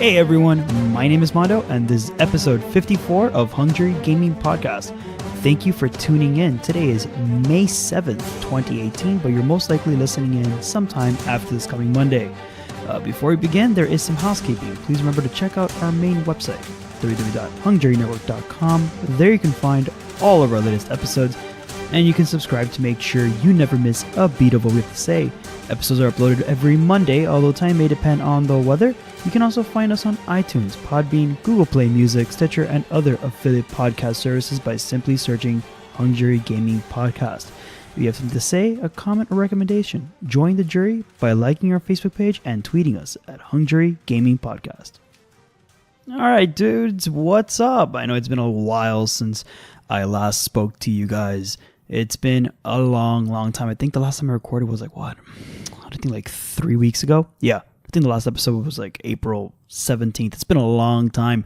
Hey everyone, my name is Mondo, and this is episode 54 of Hungry Gaming Podcast. Thank you for tuning in. Today is May 7th, 2018, but you're most likely listening in sometime after this coming Monday. Before we begin, there is some housekeeping. Please remember to check out our main website, www.hungrynetwork.com. There you can find all of our latest episodes, and you can subscribe to make sure you never miss a beat of what we have to say. Episodes are uploaded every Monday, although time may depend on the weather. You can also find us on iTunes, Podbean, Google Play Music, Stitcher, and other affiliate podcast services by simply searching Hungry Gaming Podcast. If you have something to say, a comment, or recommendation, join the jury by liking our Facebook page and tweeting us at Hungry Gaming Podcast. All right, dudes, what's up? I know it's been a while since I last spoke to you guys. It's been a long time. I think the last time I recorded was like 3 weeks ago? Yeah, I think the last episode was like April 17th. It's been a long time.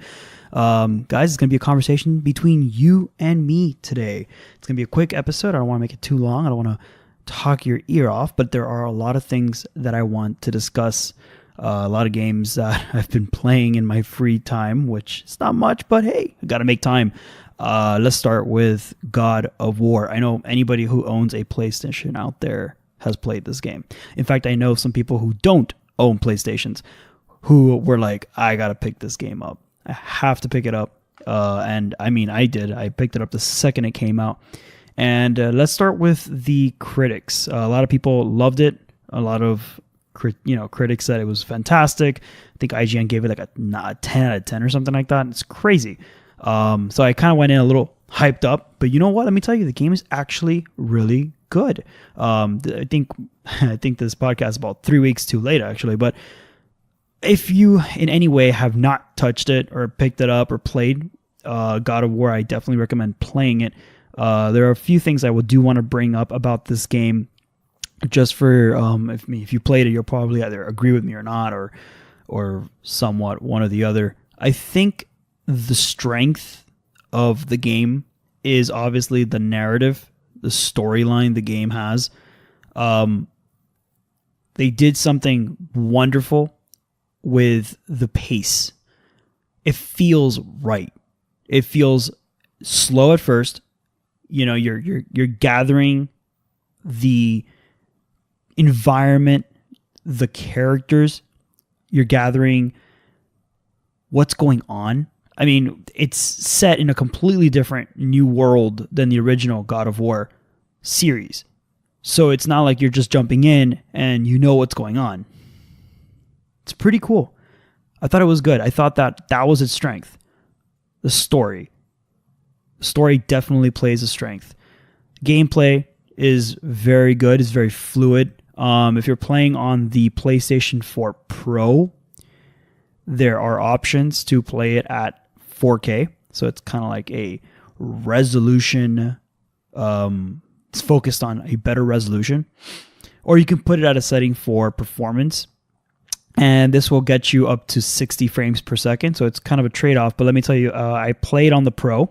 Guys, it's going to be a conversation between you and me today. It's going to be a quick episode. I don't want to make it too long. I don't want to talk your ear off, but there are a lot of things that I want to discuss. A lot of games that I've been playing in my free time, which is not much, but hey, I got to make time. Let's start with God of War. I know anybody who owns a PlayStation out there has played this game. In fact, I know some people who don't own PlayStations who were like, I got to pick this game up. I have to pick it up. And I mean, I did. I picked it up the second it came out. And let's start with the critics. A lot of people loved it. A lot of critics said it was fantastic. I think IGN gave it like a 10 out of 10 or something like that. It's crazy. So I kind of went in a little hyped up, but you know what? Let me tell you, the game is actually really good. I think this podcast is about 3 weeks too late, actually. But if you in any way have not touched it or picked it up or played God of War, I definitely recommend playing it. There are a few things I do want to bring up about this game. Just for if you played it, you'll probably either agree with me or not, or somewhat one or the other. I think the strength of the game is obviously the narrative, the storyline the game has. They did something wonderful with the pace. It feels right. It feels slow at first. You know, you're gathering the environment, the characters. You're gathering what's going on. I mean, it's set in a completely different new world than the original God of War series. So it's not like you're just jumping in and you know what's going on. It's pretty cool. I thought it was good. I thought that was its strength. The story. The story definitely plays a strength. Gameplay is very good. It's very fluid. If you're playing on the PlayStation 4 Pro, there are options to play it at 4K. So it's kind of like a resolution. It's focused on a better resolution. Or you can put it at a setting for performance. And this will get you up to 60 frames per second. So it's kind of a trade-off. But let me tell you, I played on the Pro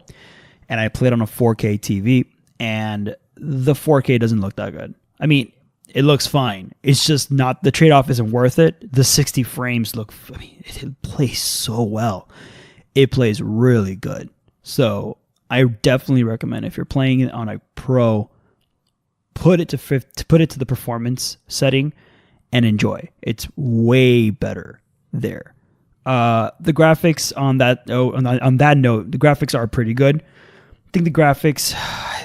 and I played on a 4K TV. And the 4K doesn't look that good. I mean, it looks fine. It's just not, the trade-off isn't worth it. The 60 frames it plays so well. It plays really good. So I definitely recommend, if you're playing it on a Pro, put it to the performance setting and enjoy. It's way better there. The graphics on that note, the graphics are pretty good. I think the graphics,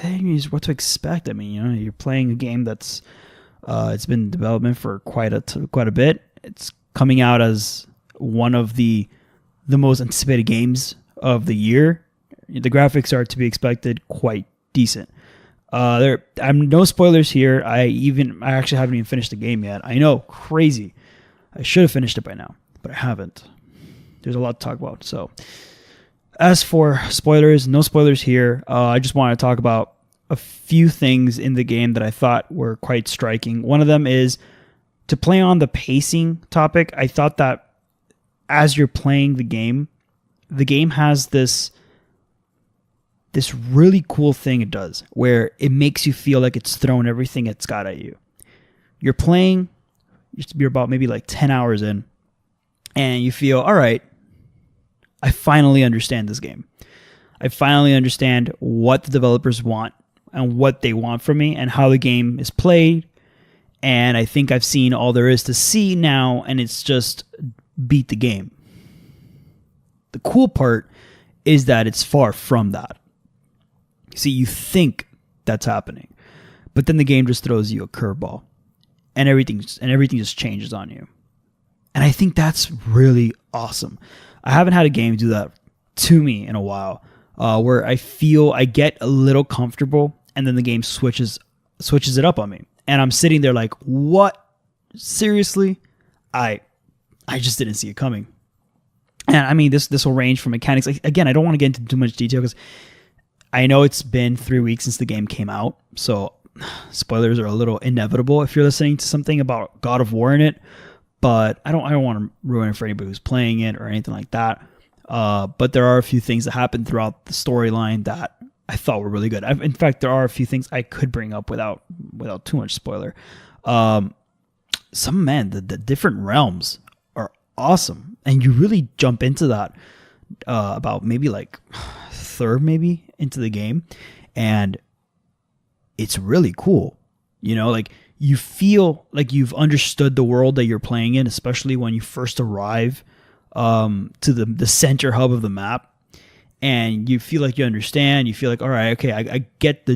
is what to expect. I mean, you're playing a game that's it's been in development for quite a bit. It's coming out as one of the most anticipated games of the year. The graphics are to be expected quite decent. I'm no spoilers here. I actually haven't even finished the game yet. I know, crazy. I should have finished it by now, but I haven't. There's a lot to talk about. So, as for spoilers, no spoilers here. I just want to talk about a few things in the game that I thought were quite striking. One of them is, to play on the pacing topic, I thought that as you're playing the game has this really cool thing it does, where it makes you feel like it's throwing everything it's got at you. You're playing, you're about maybe like 10 hours in, and you feel, all right, I finally understand this game. I finally understand what the developers want and what they want from me and how the game is played. And I think I've seen all there is to see now, and it's just beat the game. The cool part is that it's far from that. See, you think that's happening, but then the game just throws you a curveball, and everything just changes on you. And I think that's really awesome. I haven't had a game do that to me in a while, where I feel I get a little comfortable, and then the game switches it up on me. And I'm sitting there like, what? Seriously? I just didn't see it coming. And I mean, this will range from mechanics. Like, again, I don't want to get into too much detail because I know it's been 3 weeks since the game came out. So spoilers are a little inevitable if you're listening to something about God of War in it. But I don't want to ruin it for anybody who's playing it or anything like that. But there are a few things that happen throughout the storyline that I thought were really good. In fact, there are a few things I could bring up without too much spoiler. The different realms are awesome, and you really jump into that about maybe like third into the game, and it's really cool. You know, like you feel like you've understood the world that you're playing in, especially when you first arrive to the center hub of the map. And you feel like you understand. You feel like, all right, okay, I get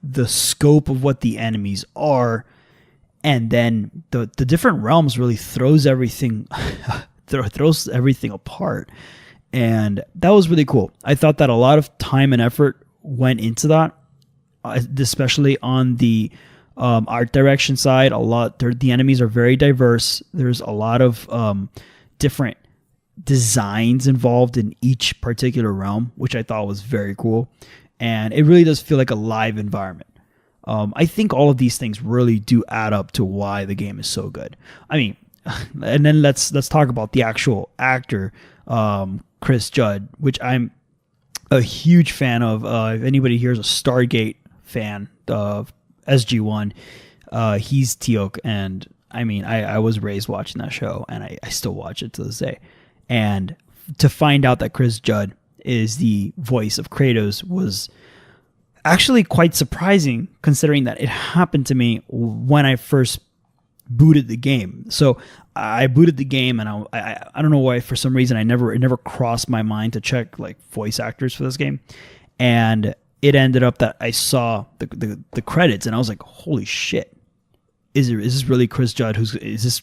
the scope of what the enemies are, and then the different realms really throws everything apart, and that was really cool. I thought that a lot of time and effort went into that, especially on the art direction side. The enemies are very diverse. There's a lot of different designs involved in each particular realm, which I thought was very cool, and it really does feel like a live environment. I think all of these things really do add up to why the game is so good. I mean, and then let's talk about the actual actor, Chris Judd, which I'm a huge fan of. If anybody here is a Stargate fan of SG-1, he's Teal'c, and I mean, I was raised watching that show, and I still watch it to this day. And to find out that Chris Judd is the voice of Kratos was actually quite surprising, considering that it happened to me when I first booted the game. So I booted the game, and I don't know why, for some reason, it never crossed my mind to check like voice actors for this game. And it ended up that I saw the credits, and I was like, holy shit. Is this really Chris Judd? Is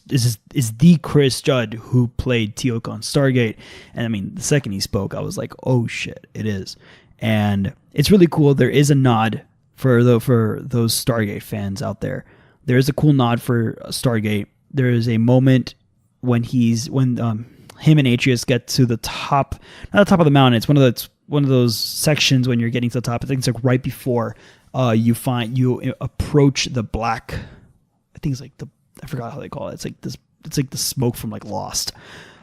the Chris Judd who played Teal'c on Stargate? And I mean, the second he spoke, I was like, oh shit, it is. And it's really cool. There is a nod for those Stargate fans out there. There is a cool nod for Stargate. There is a moment when him and Atreus get to the top, not the top of the mountain. It's one of those sections when you're getting to the top. I think it's like right before you approach the black. I think it's like I forgot how they call it. It's like this. It's like the smoke from like Lost.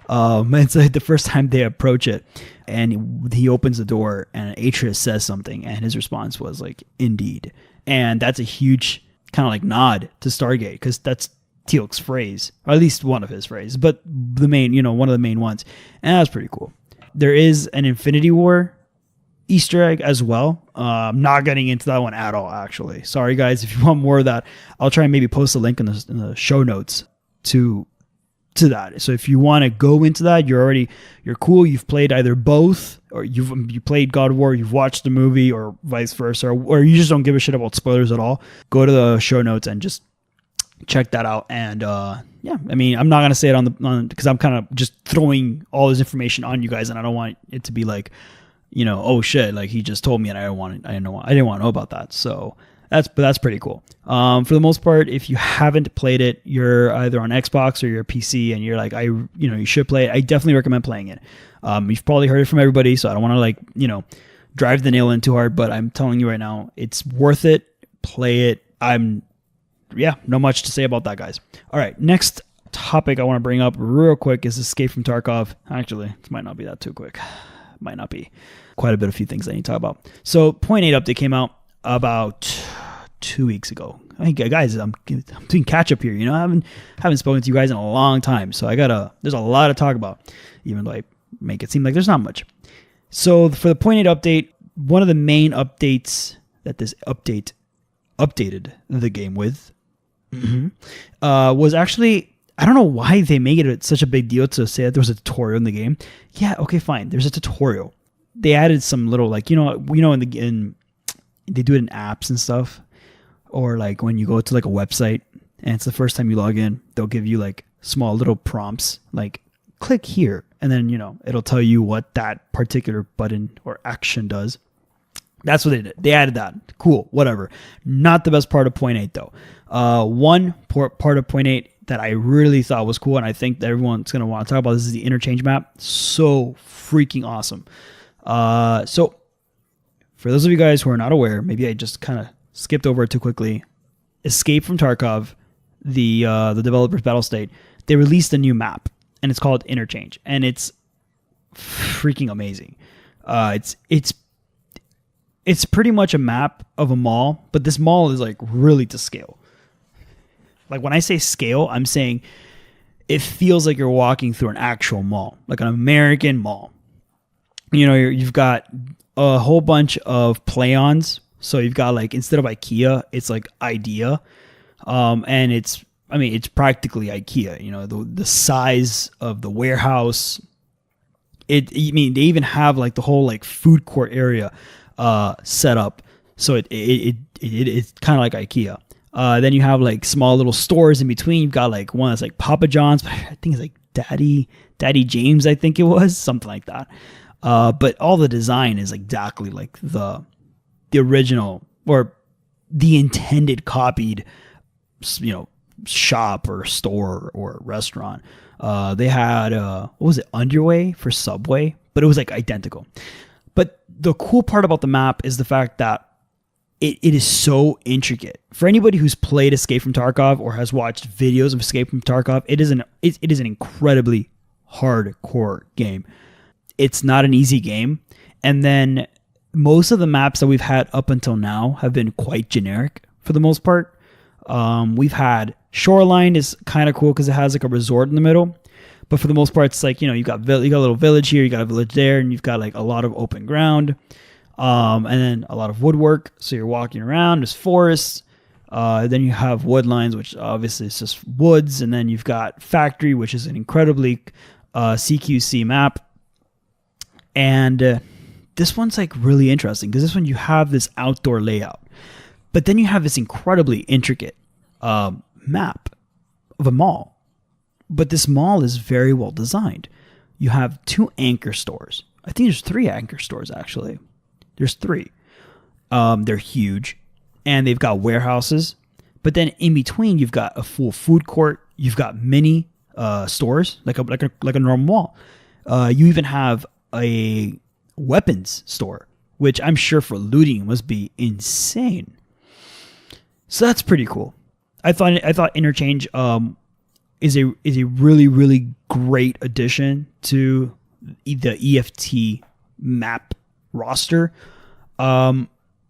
It's like the first time they approach it, and he opens the door, and Atreus says something, and his response was like, "Indeed," and that's a huge kind of like nod to Stargate, because that's Teal'c's phrase, or at least one of his phrases, but the main, one of the main ones, and that was pretty cool. There is an Infinity War Easter egg as well. I'm not getting into that one at all, actually. Sorry, guys. If you want more of that, I'll try and maybe post a link in the show notes to that. So if you want to go into that, you're cool. You've played either both, or you played God of War, you've watched the movie, or vice versa, or you just don't give a shit about spoilers at all. Go to the show notes and just check that out. And yeah, I mean, I'm not gonna say it on because I'm kind of just throwing all this information on you guys, and I don't want it to be like, oh shit, like he just told me and I didn't want to know about that. So that's pretty cool. For the most part, if you haven't played it, you're either on Xbox or you're PC, and you're like, you should play it. I definitely recommend playing it. You've probably heard it from everybody, so I don't want to drive the nail in too hard, but I'm telling you right now, it's worth it. Play it. Not much to say about that, guys. All right, next topic I want to bring up real quick is Escape from Tarkov. Actually, this might not be that too quick. Might not be. Quite a few things I need to talk about. So, 0.8 update came out about 2 weeks ago. Hey guys, I'm doing catch up here. I haven't spoken to you guys in a long time, so there's a lot to talk about. Even though I make it seem like there's not much. So for the .8 update, one of the main updates that this update updated the game with was actually, I don't know why they make it such a big deal to say that there was a tutorial in the game. Yeah, okay, fine. There's a tutorial. They added some little, like, in they do it in apps and stuff, or like when you go to like a website and it's the first time you log in, they'll give you like small little prompts, like click here, and then it'll tell you what that particular button or action does. That's what they did. They added that. Cool, whatever. Not the best part of .8 though. One part of .8 that I really thought was cool, and I think that everyone's going to want to talk about, this is the interchange map. So freaking awesome. So for those of you guys who are not aware, maybe I just kind of skipped over it too quickly. Escape from Tarkov, the developer's battle state, they released a new map, and it's called Interchange, and it's freaking amazing. It's pretty much a map of a mall, but this mall is like really to scale. Like when I say scale, I'm saying it feels like you're walking through an actual mall, like an American mall. You've got a whole bunch of play-ons. So you've got like, instead of IKEA, it's like IDEA. And it's practically IKEA, the size of the warehouse. They even have like the whole like food court area set up. So it's kind of like IKEA. Then you have like small little stores in between. You've got like one that's like Papa John's, but I think it's like Daddy James, I think it was, something like that. But all the design is exactly like the original or the intended copied, shop or store or restaurant. They had, what was it, Underway for Subway, but it was like identical. But the cool part about the map is the fact that it is so intricate. For anybody who's played Escape from Tarkov or has watched videos of Escape from Tarkov, it is an incredibly hardcore game. It's not an easy game. And then most of the maps that we've had up until now have been quite generic for the most part. We've had Shoreline is kind of cool because it has like a resort in the middle. But for the most part, it's like, you got a little village here, you got a village there, and you've got like a lot of open ground. And then a lot of woodwork. So you're walking around, there's forests. Then you have woodlines, which obviously is just woods. And then you've got Factory, which is an incredibly CQC map. And this one's like really interesting because this one you have this outdoor layout. But then you have this incredibly intricate map of a mall. But this mall is very well designed. You have 2 anchor stores. I think there's 3 anchor stores, actually. There's 3. They're huge. And they've got warehouses. But then in between, you've got a full food court. You've got mini stores, like a normal mall. You even have a weapons store, which I'm sure for looting must be insane. So that's pretty cool. I thought Interchange is a really, really great addition to the EFT map roster.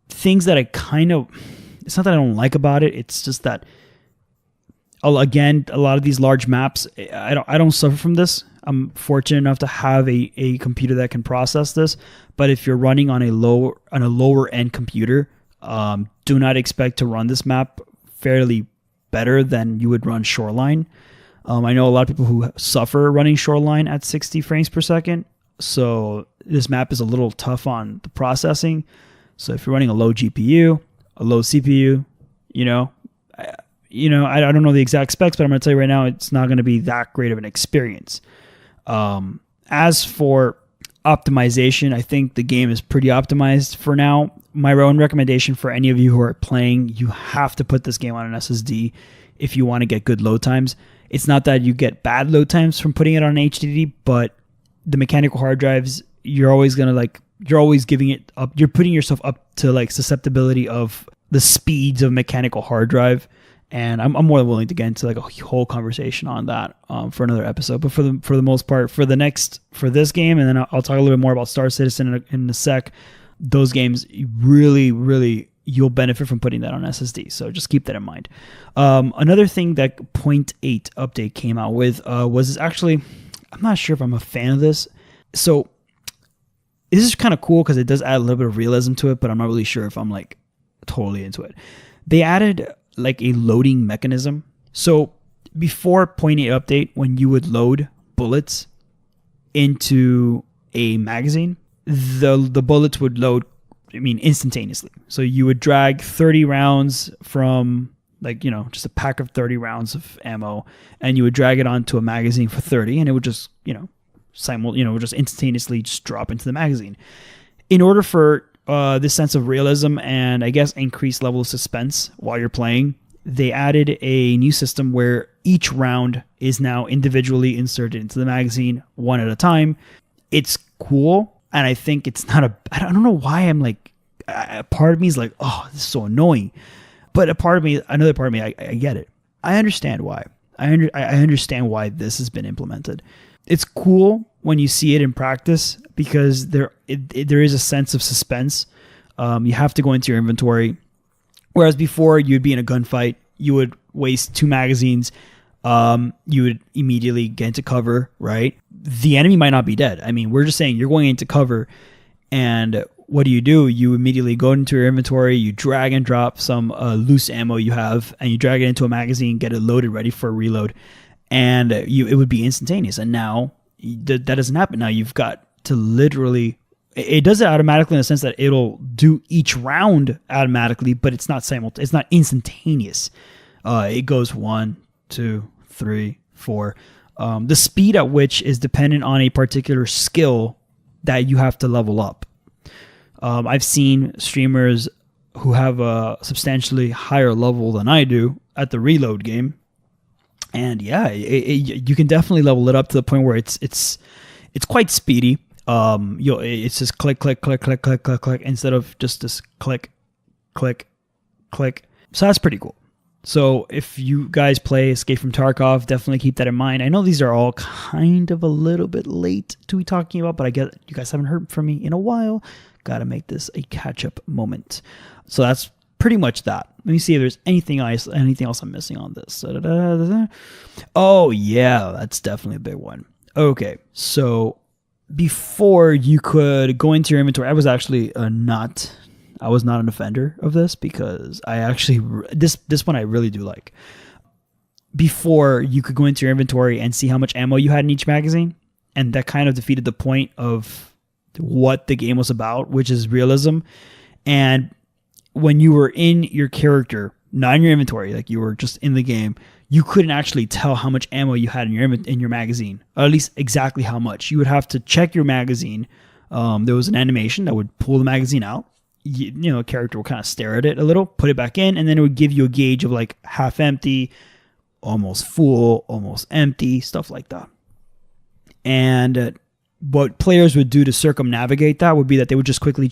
Things that it's not that I don't like about it, it's just that again, a lot of these large maps, I don't suffer from this. I'm fortunate enough to have a computer that can process this, but if you're running on a lower end computer, do not expect to run this map fairly better than you would run Shoreline. I know a lot of people who suffer running Shoreline at 60 frames per second, so this map is a little tough on the processing. So if you're running a low GPU, a low CPU, I don't know the exact specs, but I'm going to tell you right now, it's not going to be that great of an experience. As for optimization, I think the game is pretty optimized for now. My own recommendation for any of you who are playing, you have to put this game on an SSD if you want to get good load times. It's not that you get bad load times from putting it on an HDD, but the mechanical hard drives, you're always giving it up. You're putting yourself up to like susceptibility of the speeds of mechanical hard drive. And I'm more than willing to get into like a whole conversation on that for another episode. But for the most part, for this game, and then I'll talk a little bit more about Star Citizen in a sec. Those games really, really, you'll benefit from putting that on SSD. So just keep that in mind. Another thing that .8 update came out with was actually, I'm not sure if I'm a fan of this. So this is kind of cool because it does add a little bit of realism to it, but I'm not really sure if I'm like totally into it. They added like a loading mechanism. So before 0.8 update, when you would load bullets into a magazine, the bullets would load, instantaneously. So you would drag 30 rounds from just a pack of 30 rounds of ammo, and you would drag it onto a magazine for 30, and it would just, just instantaneously just drop into the magazine. In order for this sense of realism and I guess increased level of suspense while you're playing, they added a new system where each round is now individually inserted into the magazine one at a time. It's cool, and I think it's not I don't know why I'm like, a part of me is like, oh, this is so annoying. But another part of me, I get it. I understand why. I understand why this has been implemented. It's cool when you see it in practice because there is a sense of suspense. You have to go into your inventory. Whereas before, you'd be in a gunfight, you would waste 2 magazines, you would immediately get into cover, right? The enemy might not be dead. We're just saying you're going into cover, and what do? You immediately go into your inventory, you drag and drop some loose ammo you have, and you drag it into a magazine, get it loaded, ready for a reload, and it would be instantaneous. And now that doesn't happen. Now you've got to literally... It does it automatically in the sense that it'll do each round automatically, but it's not it's not instantaneous. It goes 1, 2, 3, 4. The speed at which is dependent on a particular skill that you have to level up. I've seen streamers who have a substantially higher level than I do at the reload game, and yeah, you can definitely level it up to the point where it's quite speedy. It's just click, click, click, click, click, click, click, instead of just this click, click, click. So that's pretty cool. So if you guys play Escape from Tarkov, definitely keep that in mind. I know these are all kind of a little bit late to be talking about, but I get you guys haven't heard from me in a while. Got to make this a catch-up moment. So that's pretty much that. Let me see if there's anything else I'm missing on this. Oh yeah, that's definitely a big one. Okay, so before you could go into your inventory, I was actually not an offender of this because I actually this one I really do like. Before, you could go into your inventory and see how much ammo you had in each magazine, and that kind of defeated the point of what the game was about, which is realism. And when you were in your character, not in your inventory, like you were just in the game, you couldn't actually tell how much ammo you had in your magazine, or at least exactly how much. You would have to check your magazine. There was an animation that would pull the magazine out. A character would kind of stare at it a little, put it back in, and then it would give you a gauge of like half empty, almost full, almost empty, stuff like that. And what players would do to circumnavigate that would be that they would just quickly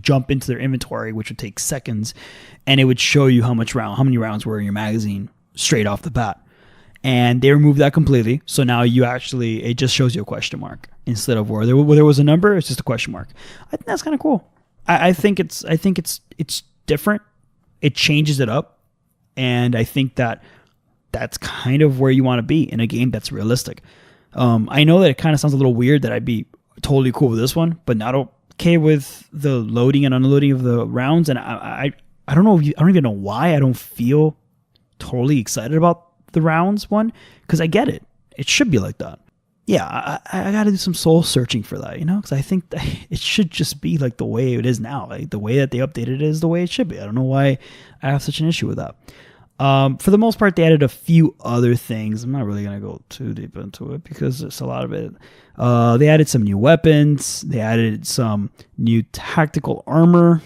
jump into their inventory, which would take seconds, and it would show you how many rounds were in your magazine straight off the bat. And they removed that completely, so now it just shows you a question mark instead of where there was a number. It's just a question mark. I think that's kind of cool. I think it's different. It changes it up, and I think that's kind of where you want to be in a game that's realistic. I know that it kind of sounds a little weird that I'd be totally cool with this one, but not okay with the loading and unloading of the rounds. And I don't know. I don't even know why I don't feel totally excited about the rounds one, because I get it. It should be like that. Yeah, I got to do some soul searching for that, because I think that it should just be like the way it is now. Like the way that they updated it is the way it should be. I don't know why I have such an issue with that. For the most part, they added a few other things. I'm not really going to go too deep into it because there's a lot of it. They added some new weapons. They added some new tactical armor.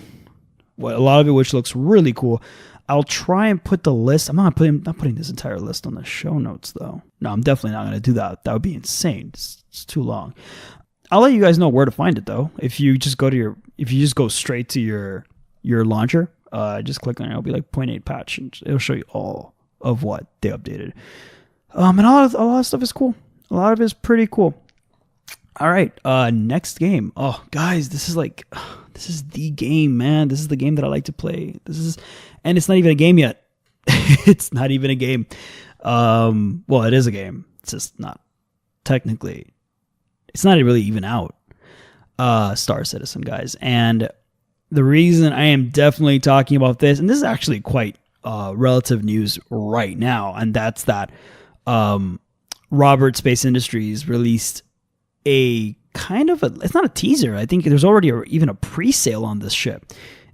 A lot of it which looks really cool. I'll try and put the list. I'm not putting this entire list on the show notes, though. No, I'm definitely not going to do that. That would be insane. It's too long. I'll let you guys know where to find it, though. If you just go straight to your launcher, just click on it. It'll be like 0.8 patch, and it'll show you all of what they updated. And a lot of stuff is cool. A lot of it is pretty cool. All right, next game. Oh, guys, this is the game, man. This is the game that I like to play. And it's not even a game yet. It's not even a game. Well, it is a game. It's just not technically It's not really even out. Star Citizen, guys. And the reason I am definitely talking about this, and this is actually quite relative news right now, and that's that Robert Space Industries released a kind of it's not a teaser. I think there's already even a pre-sale on this ship.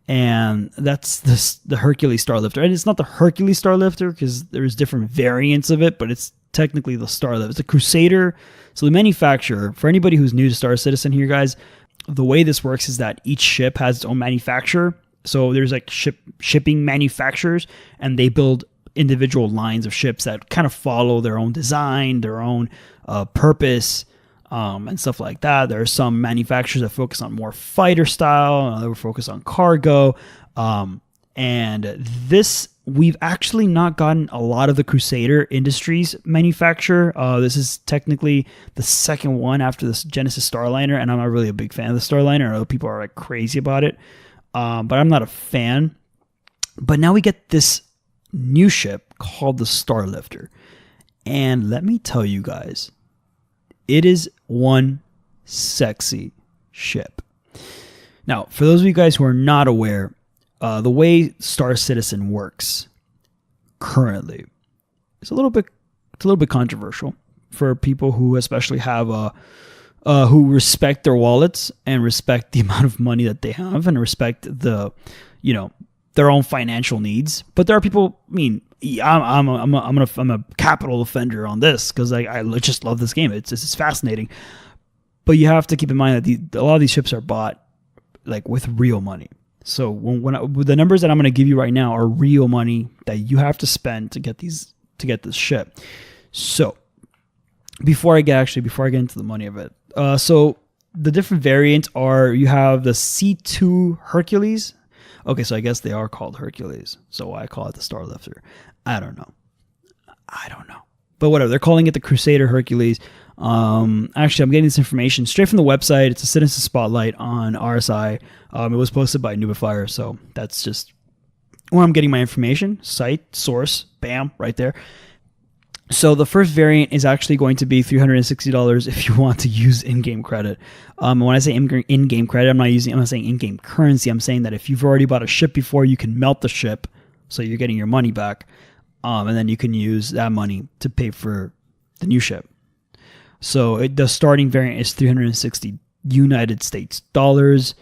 And that's the Hercules Starlifter. And it's not the Hercules Starlifter because there's different variants of it, but it's technically the Starlifter. It's a Crusader. So the manufacturer, for anybody who's new to Star Citizen here, guys, the way this works is that each ship has its own manufacturer. So there's like shipping manufacturers, and they build individual lines of ships that kind of follow their own design, their own purpose, and stuff like that. There are some manufacturers that focus on more fighter style, others focus on cargo. And this, we've actually not gotten a lot of the Crusader Industries manufacturer. This is technically the second one after this Genesis Starliner, and I'm not really a big fan of the Starliner. I know people are like crazy about it, but I'm not a fan. But now we get this new ship called the Starlifter. And let me tell you guys, it is one sexy ship. Now, for those of you guys who are not aware, the way Star Citizen works currently is a little bit controversial for people who especially have who respect their wallets and respect the amount of money that they have and respect the, their own financial needs. But there are people. I mean, I'm a capital offender on this because I just love this game. It's fascinating. But you have to keep in mind that a lot of these ships are bought like with real money. So with the numbers that I'm going to give you right now are real money that you have to spend to get this ship. So before I get into the money of it, so the different variants are, you have the C2 Hercules. Okay, so I guess they are called Hercules. So why I call it the Starlifter? I don't know. But whatever, they're calling it the Crusader Hercules. Actually, I'm getting this information straight from the website. It's a Citizen Spotlight on RSI. It was posted by Nubifier, so that's just where I'm getting my information. Site, source, bam, right there. So the first variant is actually going to be $360 if you want to use in-game credit. When I say in-game credit, I'm not saying in-game currency. I'm saying that if you've already bought a ship before, you can melt the ship, so you're getting your money back, and then you can use that money to pay for the new ship. So the starting variant is $360 United States dollars.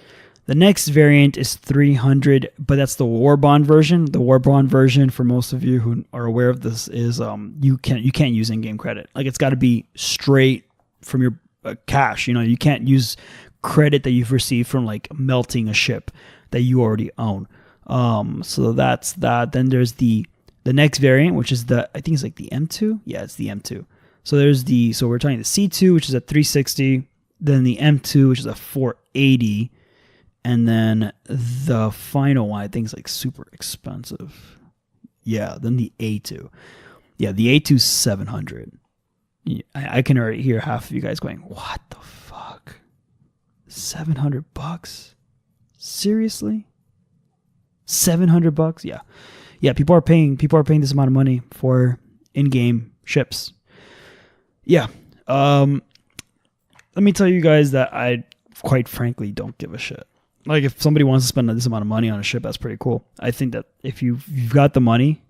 The next variant is $300, but that's the War Bond version. The War Bond version, for most of you who are aware of this, is you can't use in-game credit. Like, it's got to be straight from your cash. You can't use credit that you've received from like melting a ship that you already own. So that's that. Then there's the next variant, which is I think it's like the M2. Yeah, it's the M2. So we're talking the C2, which is at $360. Then the M2, which is at $480. And then the final one, I think, is like super expensive. Yeah, then the A2. Yeah, the A2 is $700. I can already hear half of you guys going, "What the fuck? $700? Seriously? $700? Yeah, yeah. People are paying this amount of money for in-game ships. Yeah. Let me tell you guys that I, quite frankly, don't give a shit. Like, if somebody wants to spend this amount of money on a ship, that's pretty cool. I think that if you've got the money,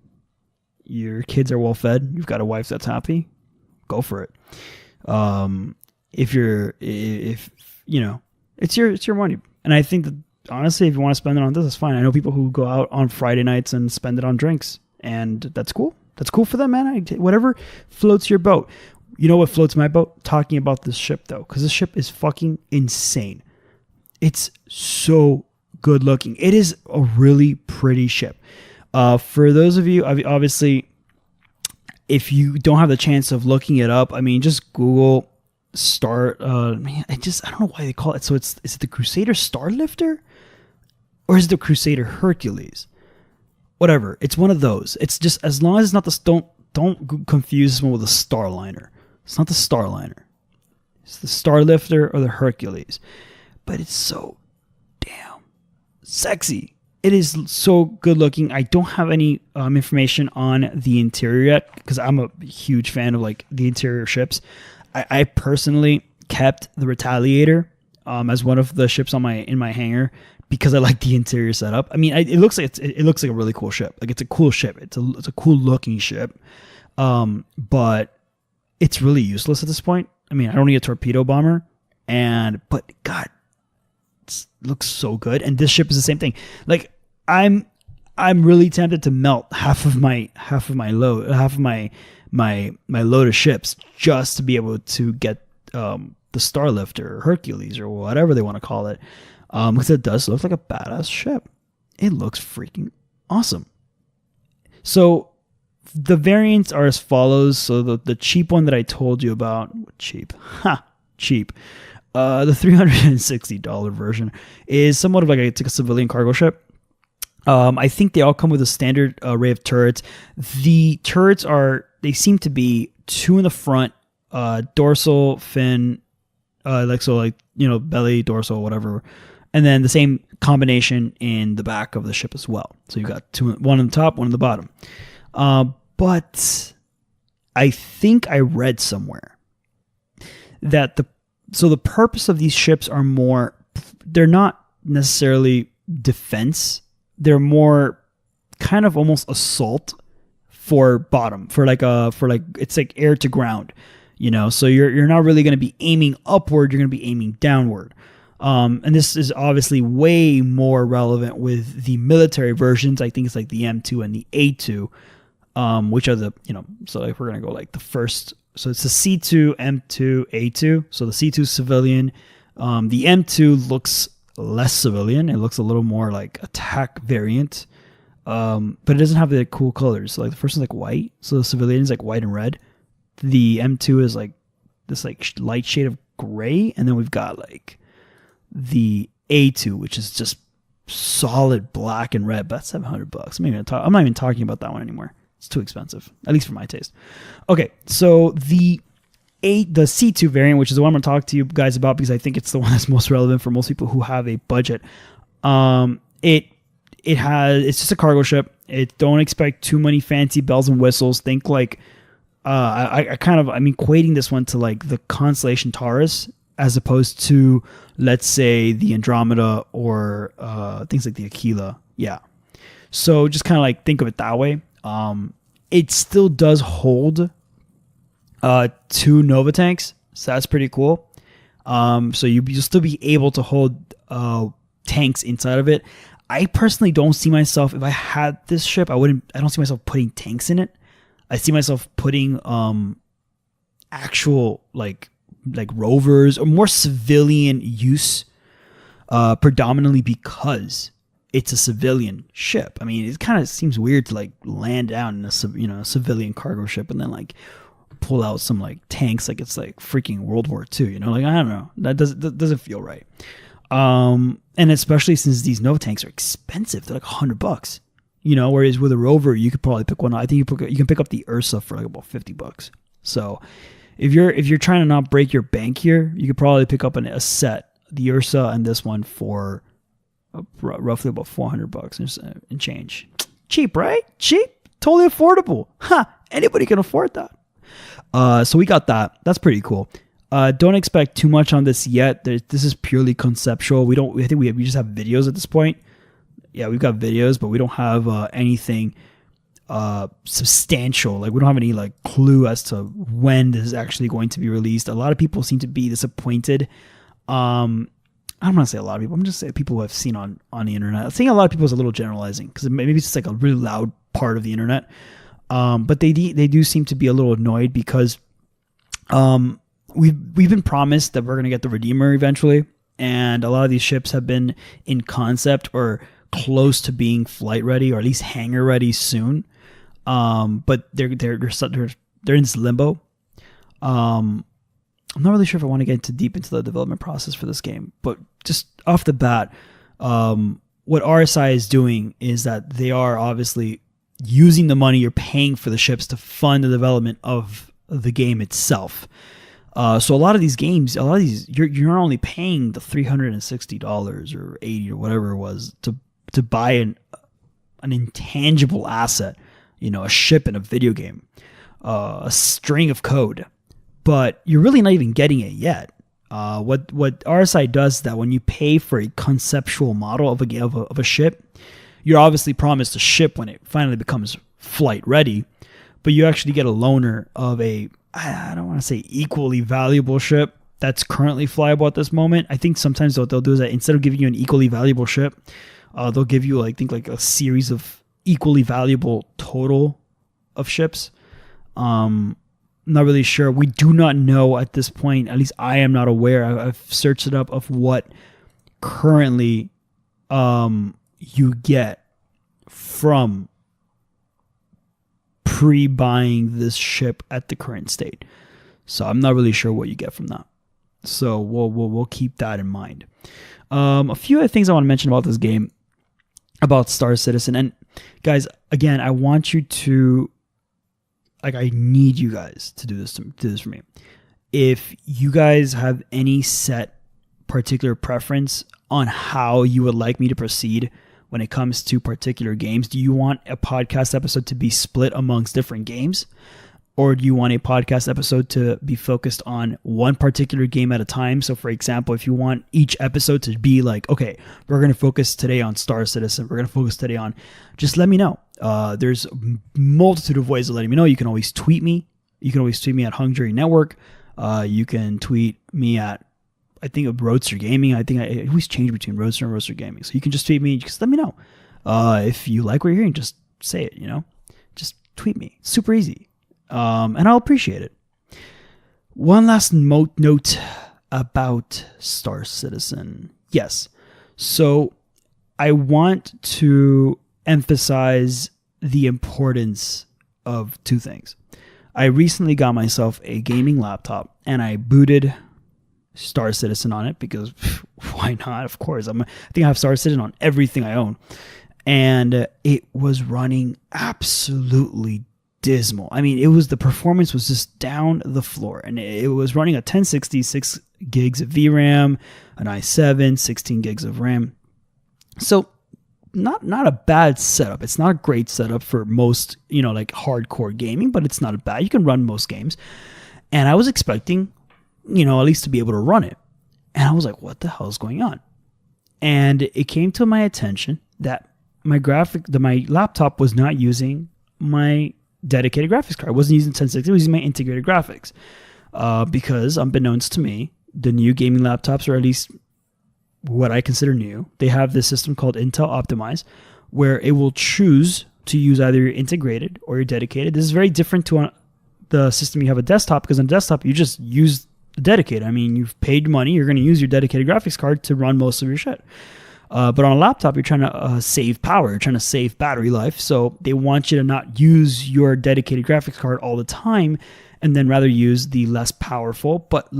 your kids are well fed, you've got a wife that's happy, go for it. It's your money. And I think that, honestly, if you want to spend it on this, it's fine. I know people who go out on Friday nights and spend it on drinks, and that's cool. That's cool for them, man. Whatever floats your boat. You know what floats my boat? Talking about this ship, though, because this ship is fucking insane. It's so good looking. It is a really pretty ship. For those of you, obviously, if you don't have the chance of looking it up, I mean, just Google I don't know why they call it. So is it the Crusader Starlifter? Or is it the Crusader Hercules? Whatever. It's one of those. It's just, as long as it's not don't confuse this one with a Starliner. It's not the Starliner. It's the Starlifter or the Hercules. But it's so damn sexy. It is so good looking. I don't have any information on the interior yet because I'm a huge fan of like the interior ships. I personally kept the Retaliator as one of the ships in my hangar because I like the interior setup. I mean, it looks like it looks like a really cool ship. Like, it's a cool ship. It's a cool looking ship, but it's really useless at this point. I mean, I don't need a torpedo bomber, but God, it looks so good. And this ship is the same thing. Like, I'm really tempted to melt half of my load of ships just to be able to get the Starlifter or Hercules or whatever they want to call it, because it does look like a badass ship. It looks freaking awesome. So the variants are as follows. So the cheap one that I told you about, cheap. The $360 version is somewhat of like it's like a civilian cargo ship. I think they all come with a standard array of turrets. The turrets they seem to be 2 in the front, dorsal, fin, belly, dorsal, whatever. And then the same combination in the back of the ship as well. So you've got 1 on the top, 1 on the bottom. But I think I read somewhere that the purpose of these ships are more, they're not necessarily defense. They're more kind of almost assault for bottom, for it's like air to ground, so you're not really going to be aiming upward. You're going to be aiming downward. And this is obviously way more relevant with the military versions. I think it's like the M2 and the A2, which are the, so if we're going to go like the first, so it's the C2, M2, A2. So the C2 civilian, the M2 looks less civilian. It looks a little more like attack variant, but it doesn't have the cool colors. So like the first one's like white, so the civilian is like white and red. The M2 is like this like light shade of gray, and then we've got like the A2, which is just solid black and red. But that's $700. I'm not even talking about that one anymore. It's too expensive, at least for my taste. Okay, so the C2 variant, which is the one I'm going to talk to you guys about because I think it's the one that's most relevant for most people who have a budget. It's just a cargo ship. Don't expect too many fancy bells and whistles. Think like I'm equating this one to like the Constellation Taurus as opposed to, let's say, the Andromeda or things like the Aquila. Yeah. So just kind of like think of it that way. It still does hold 2 Nova tanks, so that's pretty cool. So you'll still be able to hold tanks inside of it. I personally don't see myself, if I had this ship, I don't see myself putting tanks in it. I see myself putting actual like rovers or more civilian use, predominantly because it's a civilian ship. I mean, it kind of seems weird to like land down in a civilian cargo ship and then like pull out some like tanks like it's like freaking World War II, like I don't know, that doesn't feel right. And especially since these Nova tanks are expensive, they're like $100, whereas with a rover you could probably pick one. I think you can pick up the Ursa for like about $50. So if you're trying to not break your bank here, you could probably pick up a set, the Ursa and this one for roughly about $400 and change. Cheap, right? Cheap, totally affordable. Anybody can afford that. So we got that. That's pretty cool. Don't expect too much on this yet. This is purely conceptual. We just have videos at this point. Yeah, we've got videos, but we don't have anything substantial. Like we don't have any like clue as to when this is actually going to be released. A lot of people seem to be disappointed. I don't want to say a lot of people. I'm just saying people who I've seen on the internet. I think a lot of people is a little generalizing because maybe it's just like a really loud part of the internet. But they do seem to be a little annoyed because we've been promised that we're going to get the Redeemer eventually, and a lot of these ships have been in concept or close to being flight ready or at least hangar ready soon. But they're in this limbo. I'm not really sure if I want to get too deep into the development process for this game, but just off the bat, what RSI is doing is that they are obviously using the money you're paying for the ships to fund the development of the game itself. So a lot of these games, you're only paying the $360 or $80 or whatever it was to buy an intangible asset, a ship in a video game, a string of code. But you're really not even getting it yet. What RSI does is that when you pay for a conceptual model of a ship, you're obviously promised a ship when it finally becomes flight ready, but you actually get a loaner of a, I don't want to say equally valuable ship that's currently flyable at this moment. I think sometimes what they'll do is that instead of giving you an equally valuable ship, they'll give you like a series of equally valuable total of ships. Not really sure. We do not know at this point. At least I am not aware. I've searched it up of what currently you get from pre-buying this ship at the current state. So I'm not really sure what you get from that. So we'll keep that in mind. A few other things I want to mention about this game, about Star Citizen, and guys, again, I want you to. I need you guys to do this for me. If you guys have any set particular preference on how you would like me to proceed when it comes to particular games, do you want a podcast episode to be split amongst different games? Or do you want a podcast episode to be focused on one particular game at a time? So for example, if you want each episode to be like, okay, we're going to focus today on Star Citizen. We're going to focus today on, just let me know. There's a multitude of ways of letting me know. You can always tweet me. You can always tweet me at Hung Jury Network. You can tweet me at, I think, Roadster Gaming. I think I always change between Roadster and Roadster Gaming. So you can just tweet me. Just let me know. If you like what you're hearing, just say it, just tweet me. Super easy. And I'll appreciate it. One last note about Star Citizen. Yes. So I want to emphasize the importance of two things. I recently got myself a gaming laptop and I booted Star Citizen on it because why not? Of course. I think I have Star Citizen on everything I own. And it was running absolutely dismal. I mean, the performance was just down the floor, and it was running a 1060, 6 gigs of VRAM, an i7, 16 gigs of RAM. So not a bad setup. It's not a great setup for most, like hardcore gaming, but it's not bad. You can run most games. And I was expecting, at least to be able to run it. And I was like, what the hell is going on? And it came to my attention that my laptop was not using my dedicated graphics card. I wasn't using 1060, I was using my integrated graphics. Because unbeknownst to me, the new gaming laptops, or at least what I consider new, they have this system called Intel Optimize, where it will choose to use either your integrated or your dedicated. This is very different to the system you have a desktop, because on desktop, you just use the dedicated. I mean, you've paid money, you're going to use your dedicated graphics card to run most of your shit. But on a laptop, you're trying to save power. You're trying to save battery life. So they want you to not use your dedicated graphics card all the time, and then rather use the less powerful but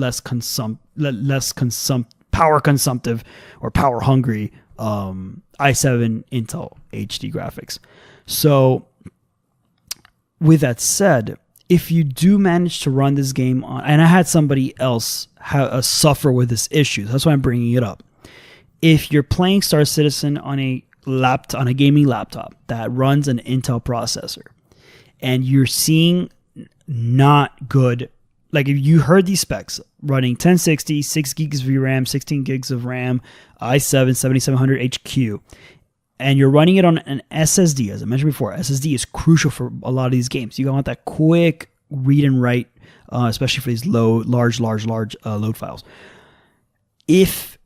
power consumptive or power hungry i7 Intel HD graphics. So with that said, if you do manage to run this game on, and I had somebody else suffer with this issue, that's why I'm bringing it up. If you're playing Star Citizen on a gaming laptop that runs an Intel processor, and you're seeing not good, like if you heard these specs running 1060, 6 gigs of VRAM, 16 gigs of RAM, i7 7700 HQ, and you're running it on an SSD, as I mentioned before, SSD is crucial for a lot of these games. You want that quick read and write, especially for these large load files. If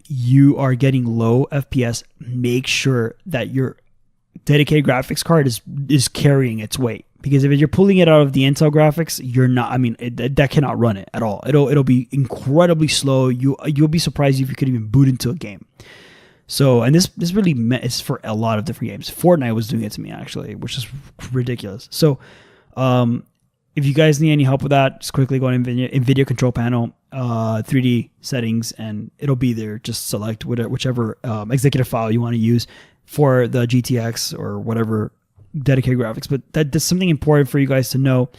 you are getting low FPS, make sure that your dedicated graphics card is carrying its weight. Because if you're pulling it out of the Intel graphics, you're not. I mean, that cannot run it at all. It'll be incredibly slow. You'll be surprised if you could even boot into a game. So, and this really is for a lot of different games. Fortnite was doing it to me actually, which is ridiculous. So, if you guys need any help with that, just quickly go on NVIDIA control panel, 3D settings, and it'll be there. Just select whichever executive file you want to use for the GTX or whatever dedicated graphics. But that's something important for you guys to know,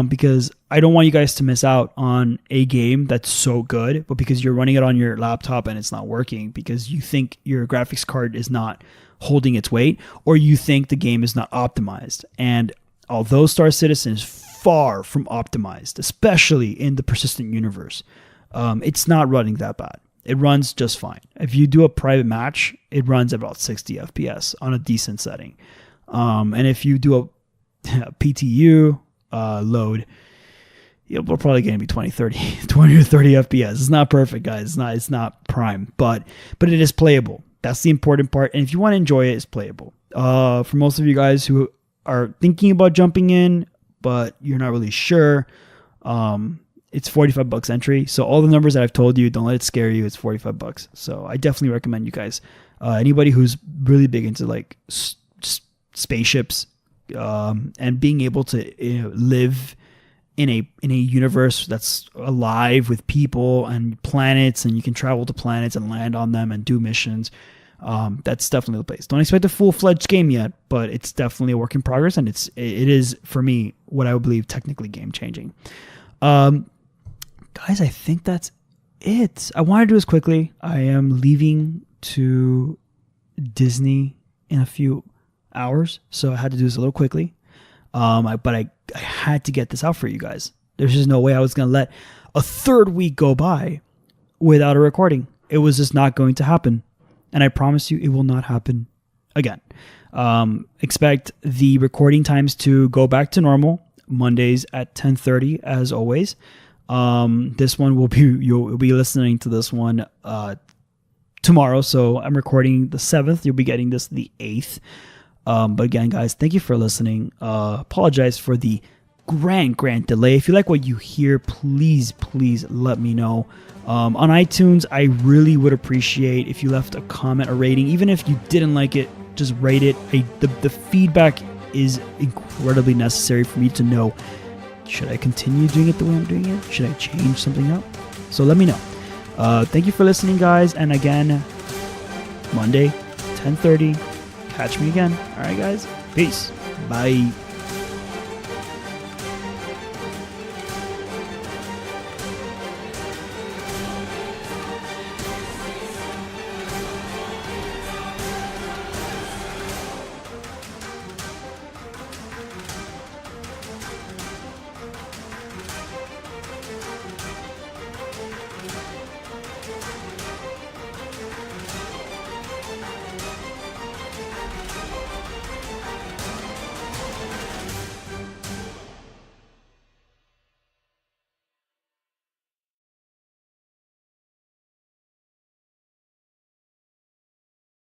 because I don't want you guys to miss out on a game that's so good, but because you're running it on your laptop and it's not working because you think your graphics card is not holding its weight, or you think the game is not optimized. And although Star Citizen is far from optimized, especially in the persistent universe, it's not running that bad. It runs just fine. If you do a private match, it runs about 60 FPS on a decent setting. And if you do a PTU load, we're probably going to be 20 or 30 FPS. It's not perfect, guys. It's not prime, but it is playable. That's the important part. And if you want to enjoy it, it's playable. For most of you guys who are thinking about jumping in, but you're not really sure, it's $45 entry. So all the numbers that I've told you, don't let it scare you. It's $45. So I definitely recommend you guys. Anybody who's really big into like spaceships and being able to live in a universe that's alive with people and planets, and you can travel to planets and land on them and do missions. That's definitely the place. Don't expect a full-fledged game yet, but it's definitely a work in progress, and it is for me what I would believe technically game changing. Guys, I think that's it. I want to do this quickly. I am leaving to Disney in a few hours, so I had to do this a little quickly. But I had to get this out for you guys. There's just no way I was going to let a third week go by without a recording. It was just not going to happen. And I promise you it will not happen again. Expect the recording times to go back to normal. Mondays at 10:30 as always. This one you'll be listening to this one tomorrow. So I'm recording the 7th. You'll be getting this the 8th. But again, guys, thank you for listening. Apologize for the grand delay. If you like what you hear, please let me know. On iTunes, I really would appreciate if you left a comment or rating. Even if you didn't like it, just rate it. The feedback is incredibly necessary for me to know, should I continue doing it the way I'm doing it? Should I change something up? So let me know. Thank you for listening, guys. And again, Monday, 10:30. Catch me again. All right, guys. Peace. Bye.